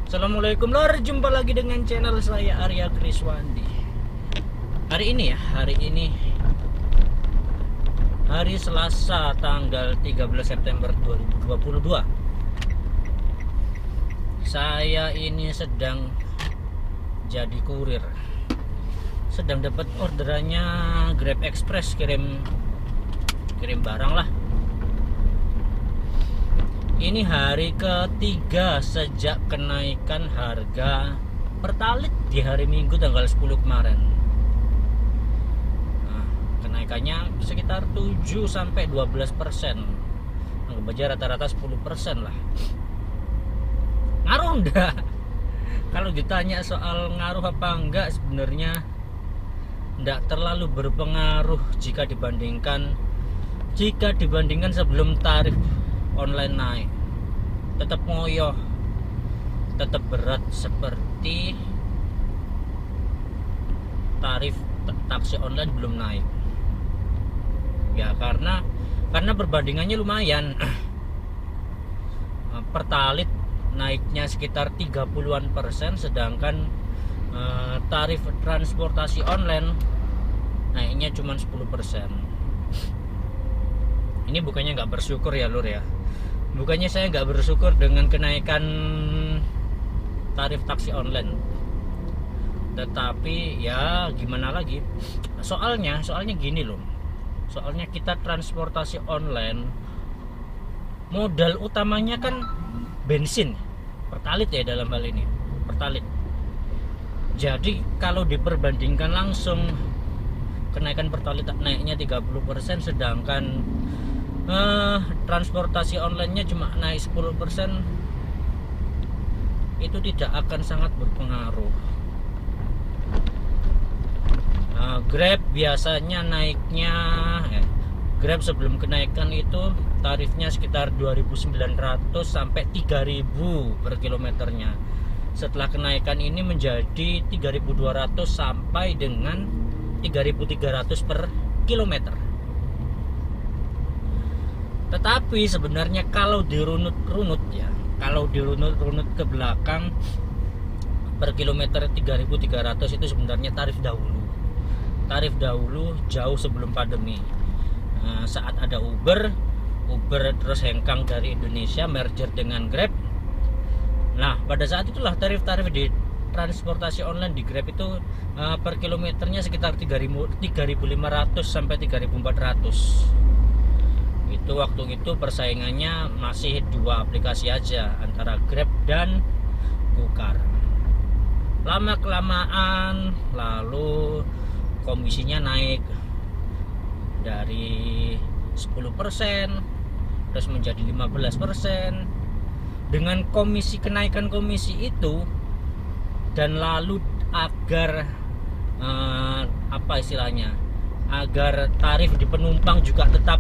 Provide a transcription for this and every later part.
Assalamualaikum lor, jumpa lagi dengan channel saya Arya Kriswandi. Hari ini hari Selasa tanggal 13 September 2022. Saya ini sedang jadi kurir. Sedang dapat orderannya Grab Express, kirim barang lah. Ini hari ketiga sejak kenaikan harga Pertalite di hari Minggu tanggal 10 kemarin. Nah, kenaikannya sekitar 7-12%. Anggap aja rata-rata 10% lah. Ngaruh enggak? Kalau ditanya soal ngaruh apa enggak, sebenarnya enggak terlalu berpengaruh jika dibandingkan sebelum tarif online naik. Tetap ngoyoh, tetap berat seperti tarif taksi online belum naik. Ya karena perbandingannya lumayan. Pertalite naiknya sekitar 30-an%, sedangkan tarif transportasi online naiknya cuma 10%. Ini bukannya nggak bersyukur ya lur ya. Bukannya saya nggak bersyukur dengan kenaikan tarif taksi online, tetapi ya gimana lagi, soalnya gini loh. Soalnya kita transportasi online, modal utamanya kan bensin, Pertalite ya, dalam hal ini Pertalite. Jadi kalau diperbandingkan langsung, kenaikan Pertalite naiknya 30%, sedangkan transportasi online-nya cuma naik 10%, itu tidak akan sangat berpengaruh. Grab biasanya naiknya Grab sebelum kenaikan itu tarifnya sekitar 2.900 sampai 3.000 per kilometernya. Setelah kenaikan ini menjadi 3.200 sampai dengan 3.300 per kilometer. Tetapi sebenarnya kalau dirunut-runut ke belakang, per kilometer 3.300 itu sebenarnya tarif dahulu jauh sebelum pandemi. Saat ada Uber terus hengkang dari Indonesia, merger dengan Grab. Nah, pada saat itulah tarif-tarif di transportasi online di Grab itu per kilometernya sekitar 3.500 sampai 3.400. Itu waktu itu persaingannya masih dua aplikasi aja, antara Grab dan Gokar. Lama kelamaan lalu komisinya naik dari 10% terus menjadi 15%. Dengan kenaikan komisi itu, dan lalu agar agar tarif di penumpang juga tetap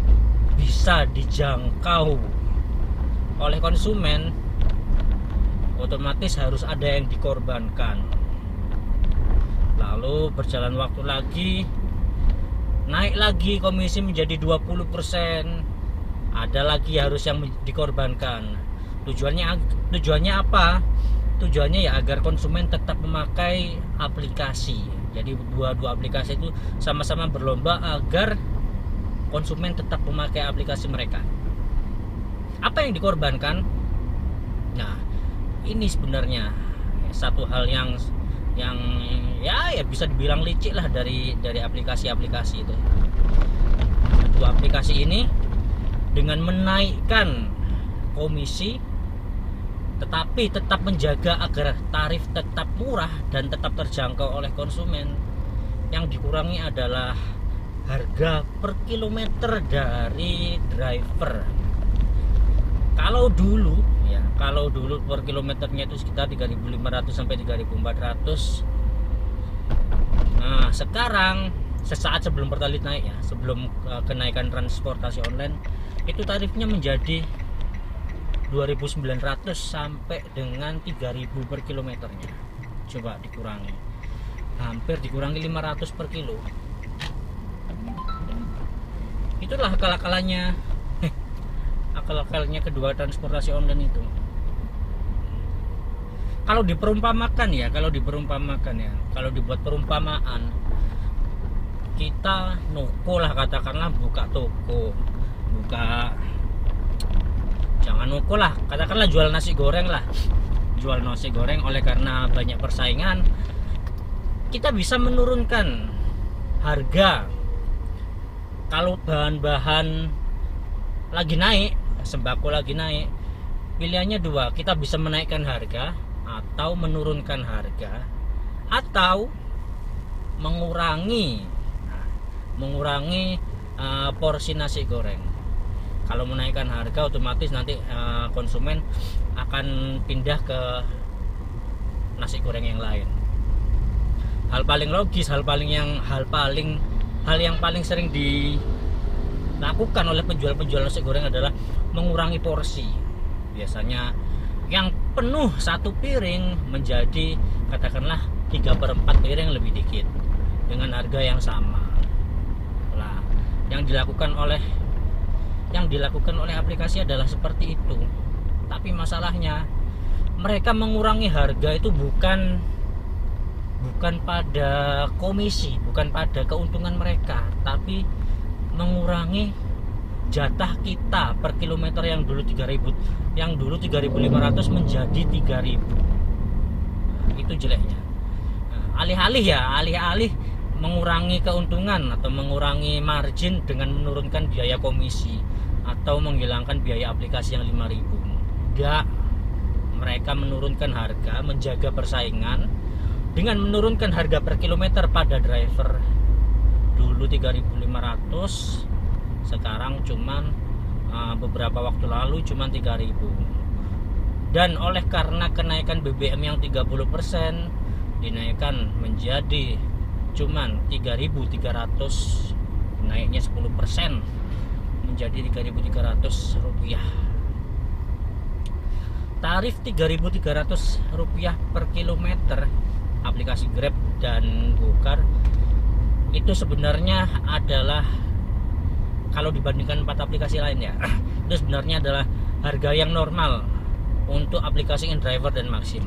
bisa dijangkau oleh konsumen, otomatis harus ada yang dikorbankan. Lalu berjalan waktu lagi, naik lagi komisi menjadi 20%, ada lagi harus yang dikorbankan. Tujuannya apa? Tujuannya ya agar konsumen tetap memakai aplikasi. Jadi dua aplikasi itu sama-sama berlomba agar konsumen tetap memakai aplikasi mereka. Apa yang dikorbankan? Nah, ini sebenarnya satu hal yang ya bisa dibilang licik lah dari aplikasi-aplikasi itu. Dua aplikasi ini dengan menaikkan komisi, tetapi tetap menjaga agar tarif tetap murah dan tetap terjangkau oleh konsumen. Yang dikurangi adalah harga per kilometer dari driver. Kalau dulu per kilometernya itu sekitar 3.500 sampai 3.400. Nah, sekarang sesaat sebelum Pertalite naik ya, sebelum kenaikan transportasi online, itu tarifnya menjadi 2.900 sampai dengan 3.000 per kilometernya. Coba dikurangi, hampir dikurangi 500 per kilo. Itulah akal-akalannya kedua transportasi online itu. kalau dibuat perumpamaan, kita noko lah, katakanlah buka toko, jangan noko lah, katakanlah jual nasi goreng oleh karena banyak persaingan, kita bisa menurunkan harga. Kalau bahan-bahan lagi naik, sembako lagi naik, pilihannya dua, kita bisa menaikkan harga atau menurunkan harga, atau mengurangi porsi nasi goreng. Kalau menaikkan harga, otomatis nanti konsumen akan pindah ke nasi goreng yang lain. Hal paling logis, hal yang paling sering dilakukan oleh penjual nasi goreng adalah mengurangi porsi. Biasanya yang penuh satu piring menjadi katakanlah 3/4 piring lebih dikit dengan harga yang sama. Nah, yang dilakukan oleh aplikasi adalah seperti itu. Tapi masalahnya mereka mengurangi harga itu bukan pada komisi, bukan pada keuntungan mereka, tapi mengurangi jatah kita per kilometer yang dulu 3.500 menjadi 3.000. Itu jeleknya. Alih-alih mengurangi keuntungan atau mengurangi margin dengan menurunkan biaya komisi atau menghilangkan biaya aplikasi yang 5.000. Enggak, mereka menurunkan harga, menjaga persaingan dengan menurunkan harga per kilometer pada driver. Dulu 3.500, sekarang cuman beberapa waktu lalu cuman 3.000. Dan oleh karena kenaikan BBM yang 30% dinaikkan menjadi cuman 3.300, naiknya 10% menjadi 3.300 rupiah. Tarif 3.300 rupiah per kilometer aplikasi Grab dan Gokar itu sebenarnya adalah, kalau dibandingkan 4 aplikasi lain ya, itu sebenarnya adalah harga yang normal untuk aplikasi InDriver dan Maxim.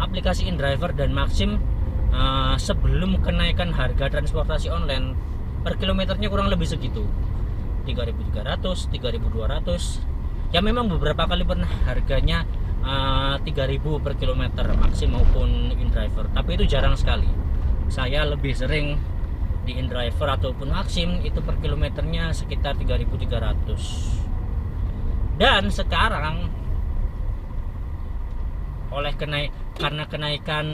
Aplikasi InDriver dan Maxim sebelum kenaikan harga transportasi online per kilometernya kurang lebih segitu, 3.300, 3.200. Ya memang beberapa kali pernah harganya 3.000 per kilometer Maxim maupun InDriver, tapi itu jarang sekali. Saya lebih sering di InDriver ataupun Maxim itu per kilometernya sekitar 3.300. Dan sekarang karena kenaikan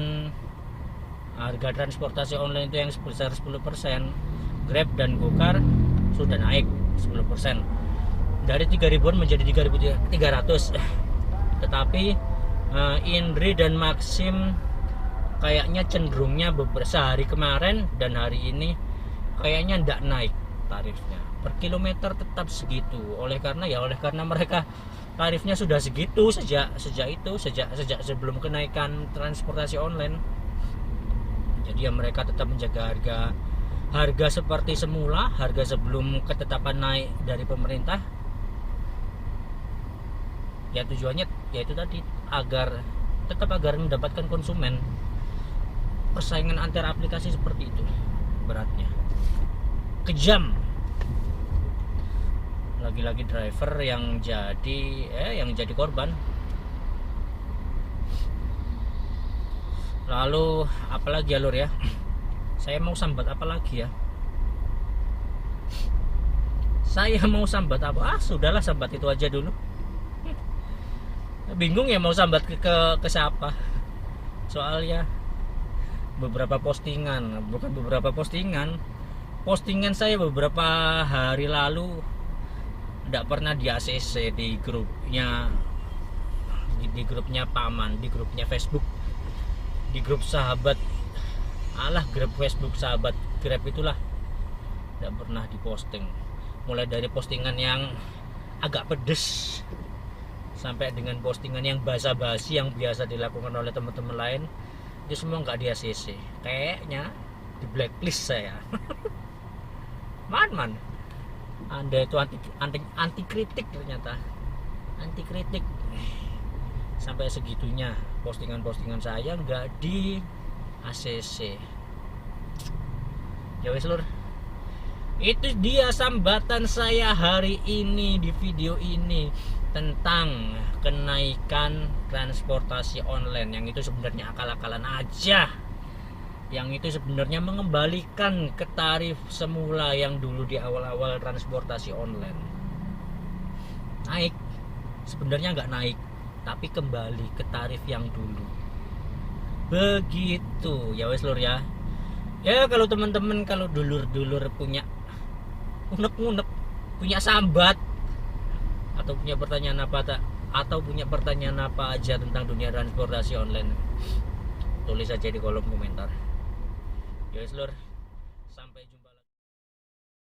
harga transportasi online itu yang sebesar 10%, Grab dan Gokar sudah naik 10%. Dari 3.000-an menjadi 3.300. Tetapi Indri dan Maxim kayaknya cenderungnya sehari kemarin dan hari ini kayaknya tidak naik tarifnya. Per kilometer tetap segitu. Oleh karena mereka tarifnya sudah segitu sejak sebelum kenaikan transportasi online. Jadi ya mereka tetap menjaga harga seperti semula, harga sebelum ketetapan naik dari pemerintah. Ya tujuannya yaitu tadi agar mendapatkan konsumen. Persaingan antar aplikasi seperti itu beratnya, kejam. Lagi-lagi driver yang jadi korban. Lalu apalagi ya Lur ya, saya mau sambat apa lagi ya, sudahlah, sambat itu aja dulu. Bingung ya mau sambat ke siapa. Soalnya postingan saya beberapa hari lalu tidak pernah di ACC di grupnya paman, di grupnya Facebook, di grup sahabat, grup Facebook sahabat Grab itulah, tidak pernah diposting. Mulai dari postingan yang agak pedes sampai dengan postingan yang basa-basi yang biasa dilakukan oleh teman-teman lain, itu semua nggak di ACC. Kayaknya di blacklist saya. Man Anda itu anti kritik, ternyata anti kritik. sampai segitunya postingan-postingan saya nggak di ACC. Ya wes lur, itu dia sambatan saya hari ini di video ini tentang kenaikan transportasi online yang itu sebenarnya akal-akalan aja, yang itu sebenarnya mengembalikan ke tarif semula yang dulu di awal-awal transportasi online. Naik, sebenarnya nggak naik, tapi kembali ke tarif yang dulu. Begitu ya wes lur ya. Ya kalau teman-teman, kalau dulur-dulur punya unek-unek, punya sambat, atau punya pertanyaan apa aja tentang dunia transportasi online, tulis aja di kolom komentar. Ya wes lur, sampai jumpa.